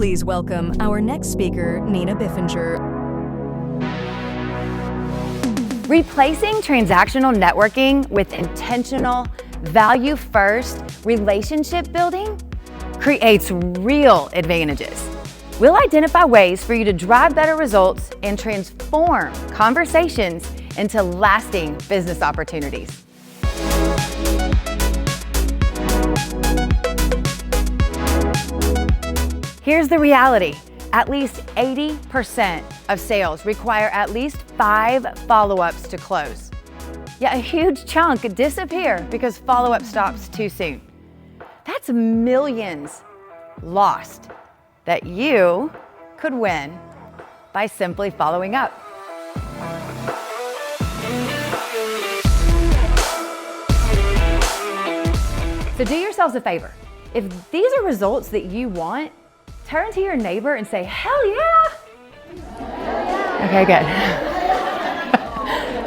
Please welcome our next speaker, Neneh Biffinger. Replacing transactional networking with intentional, value-first relationship building creates real advantages. We'll identify ways for you to drive better results and transform conversations into lasting business opportunities. Here's the reality. At least 80% of sales require at least 5 follow-ups to close. Yet a huge chunk disappear because follow-up stops too soon. That's millions lost that you could win by simply following up. So do yourselves a favor. If these are results that you want, turn to your neighbor and say, hell yeah. Okay, good.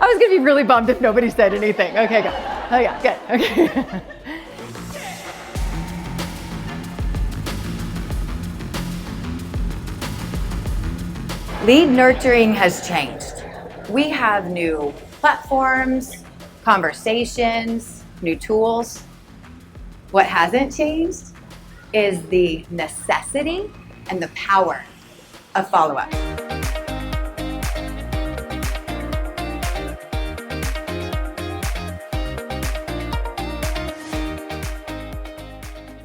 I was gonna be really bummed if nobody said anything. Okay, good. Oh yeah, good, okay. Lead nurturing has changed. We have new platforms, conversations, new tools. What hasn't changed is the necessity and the power of follow-up.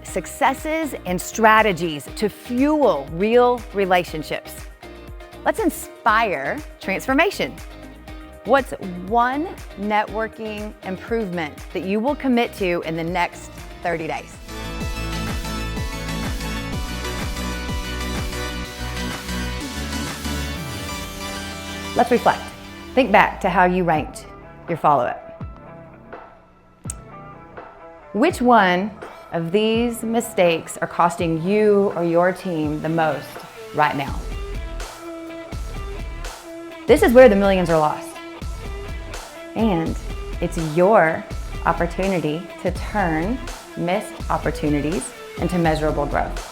Successes and strategies to fuel real relationships. Let's inspire transformation. What's one networking improvement that you will commit to in the next 30 days? Let's reflect. Think back to how you ranked your follow-up. Which one of these mistakes are costing you or your team the most right now? This is where the millions are lost. And it's your opportunity to turn missed opportunities into measurable growth.